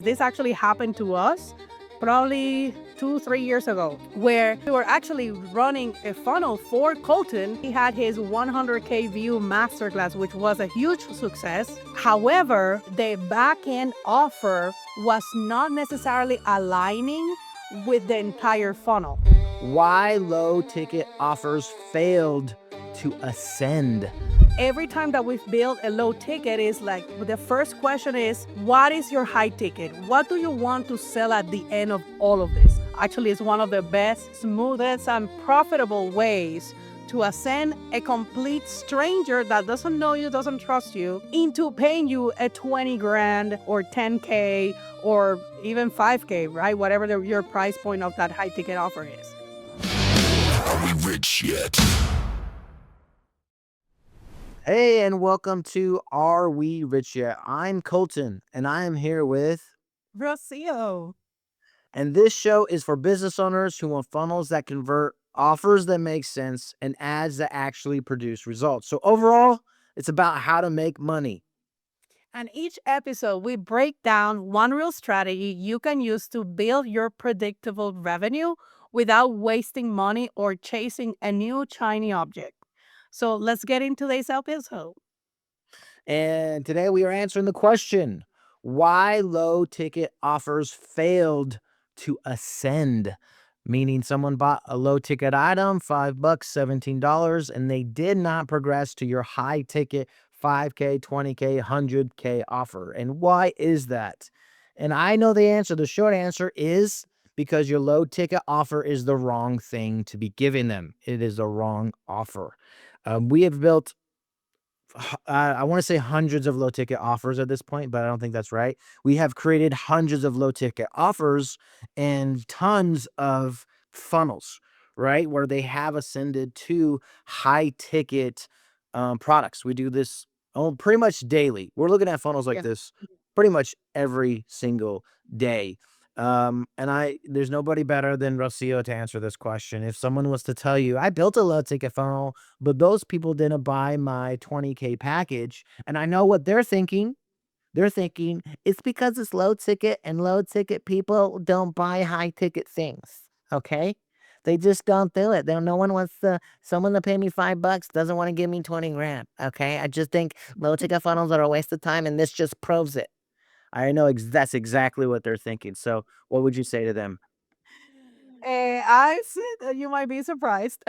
This actually happened to us probably 2, 3 years ago, where we were actually running a funnel for Colton. He had his 100K view masterclass, which was a huge success. However, the back end offer was not necessarily aligning with the entire funnel. Why low ticket offers failed to ascend? Every time that we've built a low ticket is like the first question is, what is your high ticket? What do you want to sell at the end of all of this? Actually, it's one of the best, smoothest, and profitable ways to ascend a complete stranger that doesn't know you, doesn't trust you, into paying you a 20 grand or 10K or even 5K, right? Whatever your price point of that high ticket offer is. Are we rich yet? Hey, and welcome to Are We Rich Yet? I'm Colton, and I am here with, Rocio. and this show is for business owners who want funnels that convert, offers that make sense, and ads that actually produce results. So overall, it's about how to make money. And each episode, we break down one real strategy you can use to build your predictable revenue without wasting money or chasing a new shiny object. So let's get into today's episode. And today we are answering the question, why low ticket offers failed to ascend? Meaning someone bought a low ticket item, $5, $17, and they did not progress to your high ticket 5K, 20K, 100K offer. And why is that? And I know the answer. The short answer is because your low ticket offer is the wrong thing to be giving them. It is the wrong offer. We have built I want to say hundreds of low ticket offers at this point, but I don't think that's right. We have created hundreds of low ticket offers and tons of funnels, right? Where they have ascended to high ticket products. We do this pretty much daily. We're looking at funnels like Yeah. this pretty much every single day. There's nobody better than Rocio to answer this question. If someone was to tell you, I built a low ticket funnel, but those people didn't buy my 20K package, and I know what they're thinking. They're thinking it's because it's low ticket and low ticket people don't buy high ticket things. Okay. They just don't do it. No one wants someone to pay me $5 doesn't want to give me 20 grand. Okay. I just think low ticket funnels are a waste of time, and this just proves it. I know that's exactly what they're thinking. So, what would you say to them? I said that you might be surprised.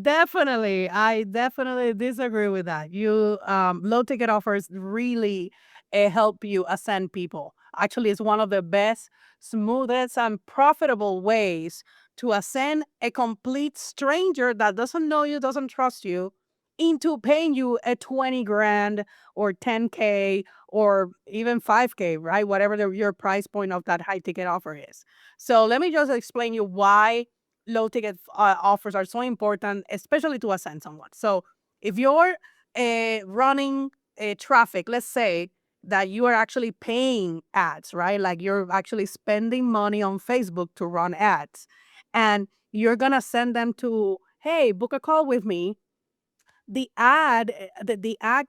Definitely. I definitely disagree with that. Low ticket offers really help you ascend people. Actually, it's one of the best, smoothest, and profitable ways to ascend a complete stranger that doesn't know you, doesn't trust you, into paying you a 20 grand or 10K or even 5K, right? Whatever your price point of that high ticket offer is. So let me just explain you why low ticket offers are so important, especially to ascend someone. So if you're running traffic, let's say that you are actually paying ads, right? Like you're actually spending money on Facebook to run ads, and you're gonna send them to, hey, book a call with me. The ad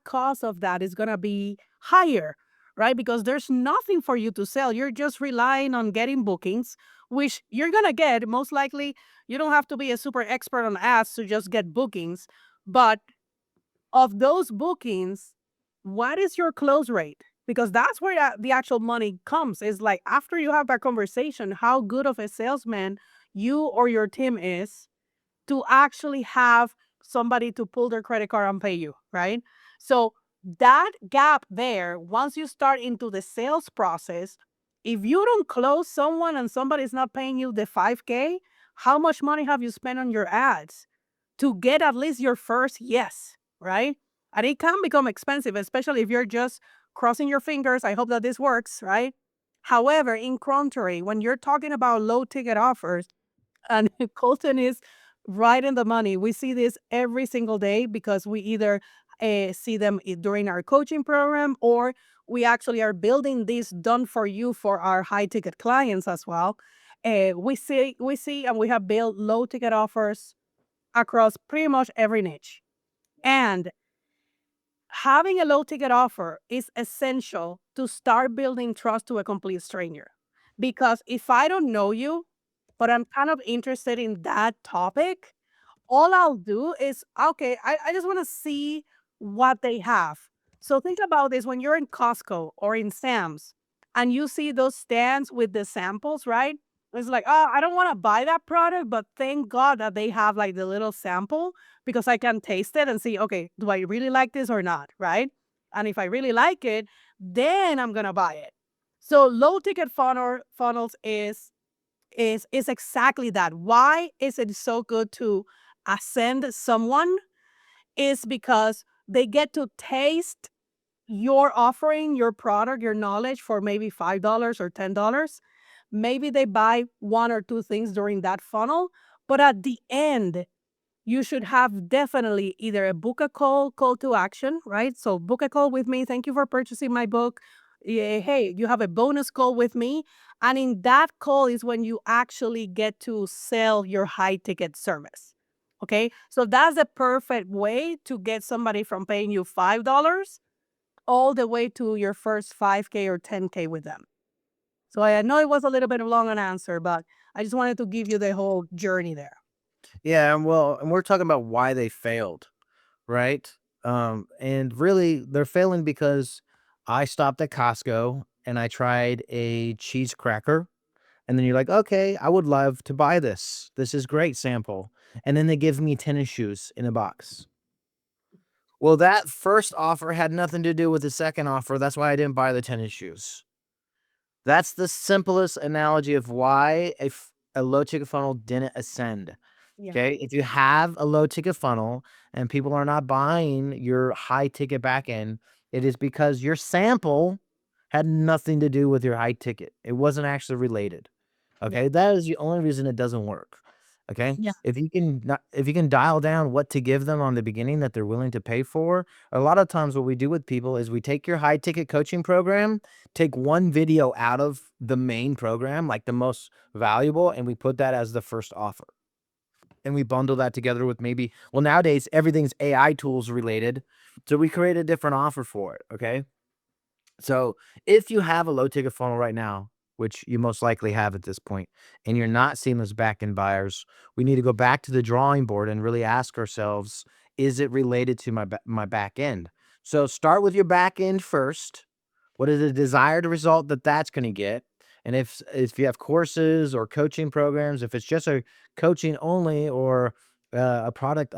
cost of that is gonna be higher, right? Because there's nothing for you to sell. You're just relying on getting bookings, which you're gonna get most likely. You don't have to be a super expert on ads to just get bookings, but of those bookings, what is your close rate? Because that's where the actual money comes. Is like after you have that conversation, how good of a salesman you or your team is to actually have somebody to pull their credit card and pay you, right? So that gap there, once you start into the sales process, if you don't close someone and somebody's not paying you the 5K, how much money have you spent on your ads to get at least your first yes, right? And it can become expensive, especially if you're just crossing your fingers. I hope that this works, right? However, in contrary, when you're talking about low ticket offers, and Colton is right in the money. We see this every single day because we either see them during our coaching program, or we actually are building this done for you for our high ticket clients as well. We see, and we have built low ticket offers across pretty much every niche. And having a low ticket offer is essential to start building trust to a complete stranger. Because if I don't know you, but I'm kind of interested in that topic, all I'll do is, okay, I just want to see what they have. So think about this when you're in Costco or in Sam's and you see those stands with the samples, right? It's like, oh, I don't want to buy that product, but thank God that they have like the little sample because I can taste it and see, okay, do I really like this or not, right? And if I really like it, then I'm gonna buy it. So low ticket funnels is exactly that. Why is it so good to ascend someone? Is because they get to taste your offering, your product, your knowledge for maybe $5 or $10. Maybe they buy one or two things during that funnel, but at the end, you should have definitely either a book a call to action, right? So book a call with me. Thank you for purchasing my book. Yeah, hey, you have a bonus call with me. And in that call is when you actually get to sell your high ticket service. Okay. So that's the perfect way to get somebody from paying you $5 all the way to your first 5K or 10K with them. So I know it was a little bit of long an answer, but I just wanted to give you the whole journey there. Yeah, and we're talking about why they failed, right? And really, they're failing because I stopped at Costco and I tried a cheese cracker, and then you're like, okay, I would love to buy this. This is great sample, and then they give me tennis shoes in a box. Well, that first offer had nothing to do with the second offer. That's why I didn't buy the tennis shoes. That's the simplest analogy of why a low ticket funnel didn't ascend. Yeah. Okay. If you have a low ticket funnel and people are not buying your high ticket back end, it is because your sample had nothing to do with your high ticket. It wasn't actually related. Yeah. Okay. That is the only reason it doesn't work. Okay. Yeah. If you can dial down what to give them on the beginning that they're willing to pay for, a lot of times what we do with people is we take your high ticket coaching program, take one video out of the main program, like the most valuable, and we put that as the first offer. And we bundle that together with maybe, well, nowadays everything's AI tools related. So we create a different offer for it. Okay. So if you have a low ticket funnel right now, which you most likely have at this point, and you're not seeing those back end buyers, we need to go back to the drawing board and really ask ourselves, is it related to my back end? So start with your back end first. What is the desired result that that's going to get? And if you have courses or coaching programs, if it's just a coaching only or a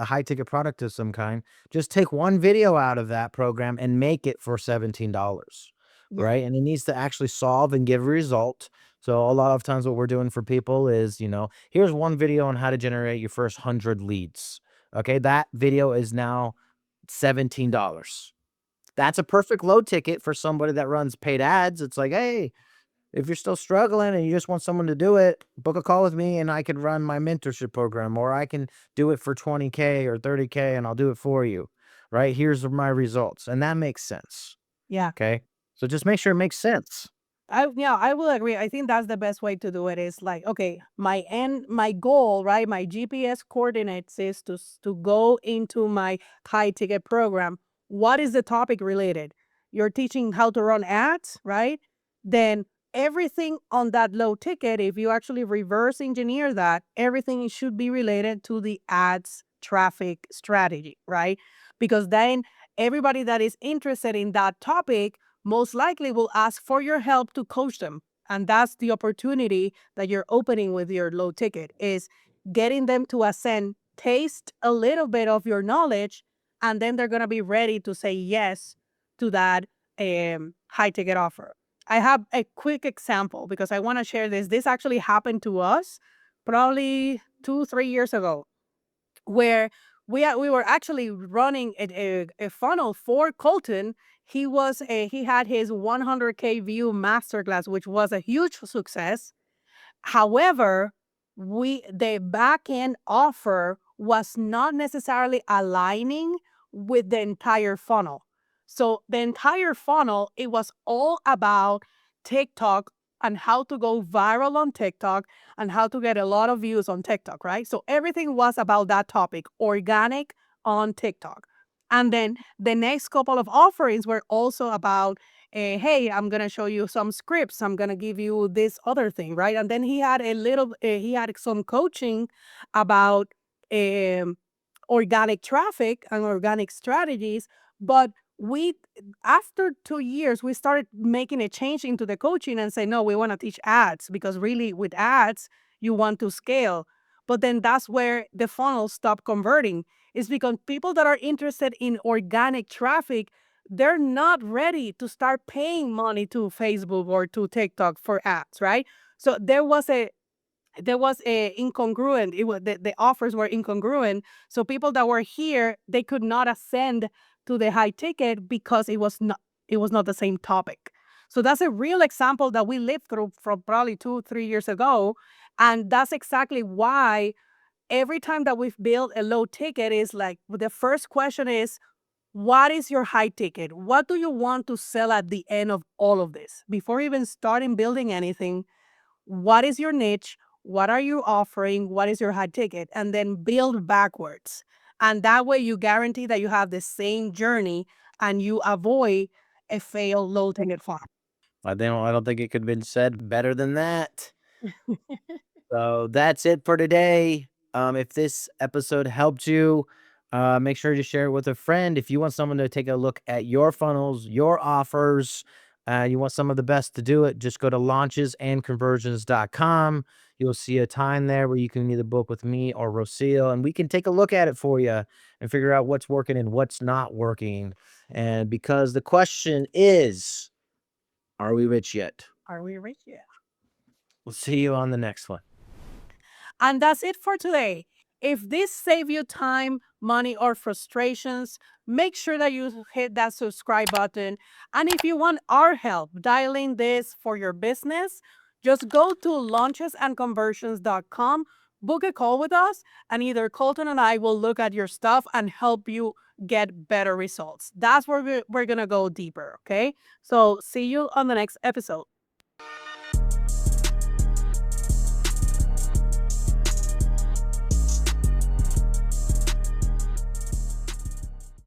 high ticket product of some kind, just take one video out of that program and make it for $17, Yeah. right? And it needs to actually solve and give a result. So a lot of times what we're doing for people is, here's one video on how to generate your first 100 leads. Okay, that video is now $17. That's a perfect low ticket for somebody that runs paid ads. It's like, hey, if you're still struggling and you just want someone to do it, book a call with me and I can run my mentorship program, or I can do it for 20K or 30K and I'll do it for you. Right? Here's my results. And that makes sense. Yeah. Okay. So just make sure it makes sense. I will agree. I think that's the best way to do it is like, okay, my goal, right? My GPS coordinates is to go into my high ticket program. What is the topic related? You're teaching how to run ads, right? Then everything on that low ticket, if you actually reverse engineer that, everything should be related to the ads traffic strategy, right? Because then everybody that is interested in that topic most likely will ask for your help to coach them. And that's the opportunity that you're opening with your low ticket is getting them to ascend, taste a little bit of your knowledge, and then they're going to be ready to say yes to that high ticket offer. I have a quick example because I want to share this. This actually happened to us probably 2, 3 years ago where we were actually running a funnel for Colton. He had his 100K view masterclass, which was a huge success. However, the back end offer was not necessarily aligning with the entire funnel. So the entire funnel, it was all about TikTok and how to go viral on TikTok and how to get a lot of views on TikTok, right? So everything was about that topic, organic on TikTok. And then the next couple of offerings were also about, hey, I'm gonna show you some scripts. I'm gonna give you this other thing, right? And then he had some coaching about um, organic traffic and organic strategies. But we, after 2 years, we started making a change into the coaching and say, no, we want to teach ads because really with ads, you want to scale. But then that's where the funnel stopped converting. Is because people that are interested in organic traffic, they're not ready to start paying money to Facebook or to TikTok for ads, right? So there was a incongruent. It was the offers were incongruent. So people that were here, they could not ascend to the high ticket because it was not the same topic. So that's a real example that we lived through from probably 2 3 years ago. And that's exactly why every time that we've built a low ticket is like the first question is, what is your high ticket? What do you want to sell at the end of all of this? Before even starting building anything, what is your niche? What are you offering? What is your high ticket? And then build backwards. And that way you guarantee that you have the same journey and you avoid a failed low ticket farm. I don't think it could have been said better than that. So that's it for today. If this episode helped you, make sure to share it with a friend. If you want someone to take a look at your funnels, your offers, you want some of the best to do it, just go to launchesandconversions.com. You'll see a time there where you can either book with me or Rocio, and we can take a look at it for you and figure out what's working and what's not working. And because the question is, are we rich yet? Are we rich yet? We'll see you on the next one. And that's it for today. If this saved you time, money, or frustrations, make sure that you hit that subscribe button. And if you want our help dialing this for your business, just go to launchesandconversions.com, book a call with us, and either Colton and I will look at your stuff and help you get better results. That's where we're going to go deeper. Okay. So see you on the next episode.